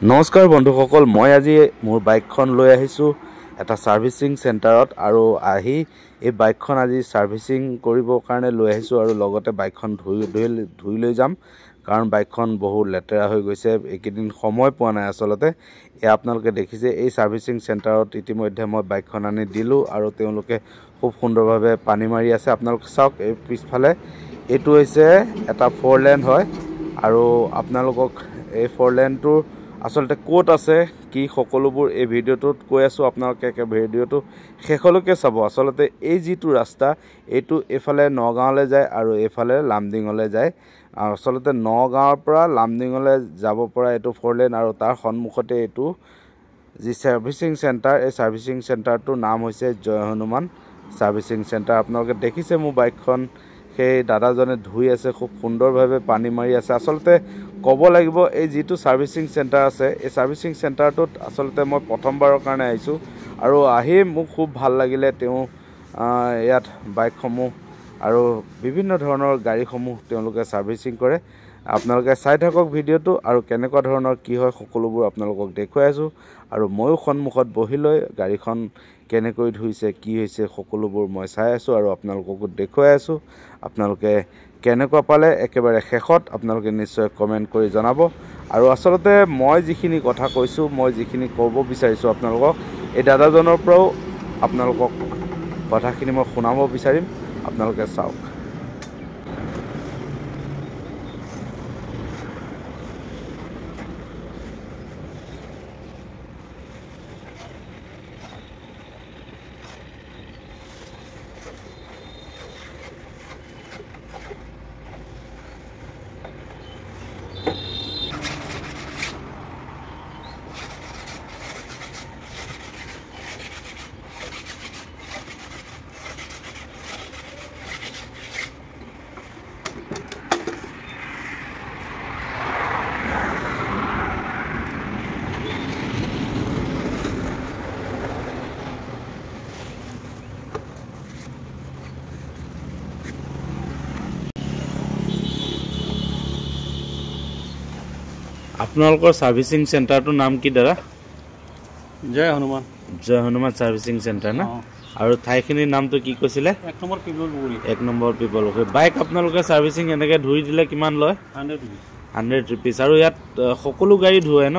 নমস্কাৰ বন্ধুসকল, মই আজি মোৰ বাইকখন লৈ আহিছোঁ এটা সাৰ্ভিসিং চেণ্টাৰত আৰু আহি এই বাইকখন আজি সাৰ্ভিসিং কৰিবৰ কাৰণে লৈ আহিছোঁ আৰু লগতে বাইকখন ধুই লৈ যাম কাৰণ বাইকখন বহুত লেতেৰা হৈ গৈছে। এইকেইদিন সময় পোৱা নাই আচলতে। আপোনালোকে দেখিছে এই সাৰ্ভিসিং চেণ্টাৰত ইতিমধ্যে মই বাইকখন আনি দিলোঁ আৰু তেওঁলোকে খুব সুন্দৰভাৱে পানী মাৰি আছে। আপোনালোকে চাওক, এই পিছফালে এইটো হৈছে এটা 4 লেন হয় আৰু আপোনালোকক এই 4 লেনটোৰ আসলতে কোট আছে কি সকলোবোৰ এই ভিডিওটোত কৈ আছো। আপোনালোকে ভিডিওটো শেষলৈকে চাব। আসলতে এই যিটো ৰাস্তা এইটো এফালে নগাঁৱলৈ যায় আৰু এফালে লামডিঙলৈ যায়। আসলতে নগাঁৱৰ পৰা লামডিঙলৈ যাব পৰা এইটো 4 লেন আৰু তাৰ সন্মুখতে এইটো যি সাৰ্ভিসিং চেণ্টাৰ, এই সাৰ্ভিসিং চেণ্টাৰটোৰ নাম হৈছে জয় হনুমান সাৰ্ভিসিং চেণ্টাৰ। আপোনালোকে দেখিছে মোৰ বাইকখন সেই দাদাজনে ধুই আছে, খুব সুন্দৰভাৱে পানী মাৰি আছে। আসলতে ক'ব লাগিব এই যিটো সাৰ্ভিসিং চেণ্টাৰ আছে এই সাৰ্ভিসিং চেণ্টাৰটোত আসলতে মই প্ৰথমবাৰৰ কাৰণে আহিছোঁ আৰু আহি মোক খুব ভাল লাগিলে। তেওঁ ইয়াত বাইকসমূহ আৰু বিভিন্ন ধৰণৰ গাড়ীসমূহ তেওঁলোকে সাৰ্ভিসিং কৰে। আপোনালোকে চাই থাকক ভিডিওটো আৰু কেনেকুৱা ধৰণৰ কি হয় সকলোবোৰ আপোনালোকক দেখুৱাই আছোঁ আৰু ময়ো সন্মুখত বহি লৈ গাড়ীখন কেনেকৈ ধুইছে কি হৈছে সকলোবোৰ মই চাই আছোঁ আৰু আপোনালোককো দেখুৱাই আছোঁ। আপোনালোকে কেনেকুৱা পালে একেবাৰে শেষত আপোনালোকে নিশ্চয় কমেণ্ট কৰি জনাব। আৰু আসলতে মই যিখিনি কথা কৈছোঁ, মই যিখিনি ক'ব বিচাৰিছোঁ আপোনালোকক, এই দাদাজনৰ পৰাও আপোনালোকক কথাখিনি মই শুনাব বিচাৰিম। আপোনালোকে চাওক। আপোনালোকৰ সাৰ্ভিসিং চেণ্টাৰটোৰ নাম কি দাদা? জয় হনুমান। জয় হনুমান সাৰ্ভিসিং চেণ্টাৰ না? আৰু ঠাইখিনিৰ নামটো কি কৈছিলে? 1 নম্বৰ পিপল বুগুৰি। 1 নম্বৰ পিপল বুগুৰি। বাইক আপোনালোকে সাৰ্ভিসিং এনেকৈ ধুই দিলে কিমান লয়? 100 ৰুপিজ। আৰু ইয়াত সকলো গাড়ী ধুৱে ন?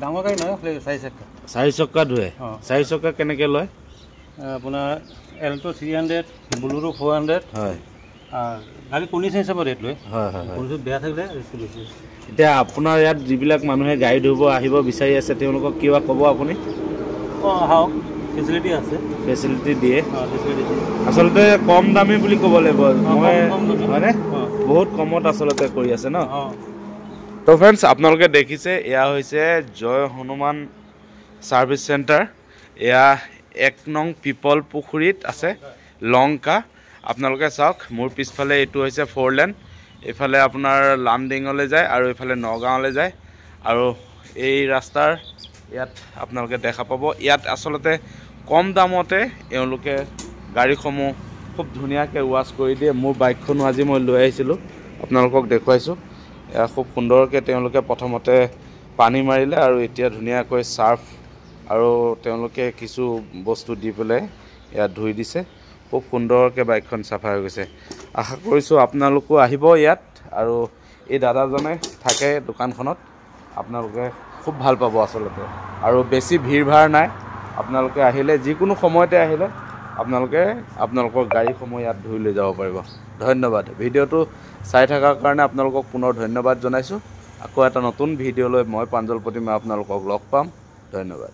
ডাঙৰ গাড়ী নহয়, 4 চক্কা। 4 চক্কা ধুৱে। 4 চক্কা কেনেকৈ লয়? আপোনাৰ এল্টো 300, বুলেৰো 400। হয়। গাড়ী কণ্ডিশ্যন হিচাপত ৰেট লয়। হয় হয়। কণ্ডিশ্যন বেয়া থাকিলে ৰেটটো বেছি। এতিয়া আপোনাৰ ইয়াত যিবিলাক মানুহে গাড়ী ধুব আহিব বিচাৰি আছে তেওঁলোকক কিবা ক'ব আপুনি? আহক, ফেচিলিটি আছে। ফেচিলিটি দিয়ে। আচলতে কম দামী বুলি ক'ব লাগিব, হয়নে? বহুত কমত আচলতে কৰি আছে ন? তো ফ্ৰেণ্ডছ, আপোনালোকে দেখিছে এয়া হৈছে জয় হনুমান সাৰ্ভিস চেণ্টাৰ। এয়া 1 নং পিপল পুখুৰীত আছে, লংকা। আপোনালোকে চাওক, মোৰ পিছফালে এইটো হৈছে 4 লেন। এইফালে আপোনাৰ লামডিঙলৈ যায় আৰু এইফালে নগাঁৱলৈ যায়। আৰু এই ৰাস্তাৰ ইয়াত আপোনালোকে দেখা পাব, ইয়াত আচলতে কম দামতে এওঁলোকে গাড়ীসমূহ খুব ধুনীয়াকৈ ৱাছ কৰি দিয়ে। মোৰ বাইকখনো আজি মই লৈ আহিছিলোঁ, আপোনালোকক দেখুৱাইছোঁ। এয়া খুব সুন্দৰকৈ তেওঁলোকে প্ৰথমতে পানী মাৰিলে আৰু এতিয়া ধুনীয়াকৈ চাৰ্ফ আৰু তেওঁলোকে কিছু বস্তু দি পেলাই ইয়াত ধুই দিছে। খুব সুন্দৰকৈ বাইকখন চাফা হৈ গৈছে। আশা কৰিছোঁ আপোনালোকো আহিব ইয়াত আৰু এই দাদাজনে থাকে দোকানখনত। আপোনালোকে খুব ভাল পাব আচলতে, আৰু বেছি ভিৰ ভাৰ নাই। আপোনালোকে আহিলে যিকোনো সময়তে আহিলে আপোনালোকে আপোনালোকৰ গাড়ীসমূহ ইয়াত ধুই লৈ যাব পাৰিব। ধন্যবাদ। ভিডিঅ'টো চাই থকাৰ কাৰণে আপোনালোকক পুনৰ ধন্যবাদ জনাইছোঁ। আকৌ এটা নতুন ভিডিঅ' লৈ মই প্ৰাঞ্জল প্ৰতিমা আপোনালোকক লগ পাম। ধন্যবাদ।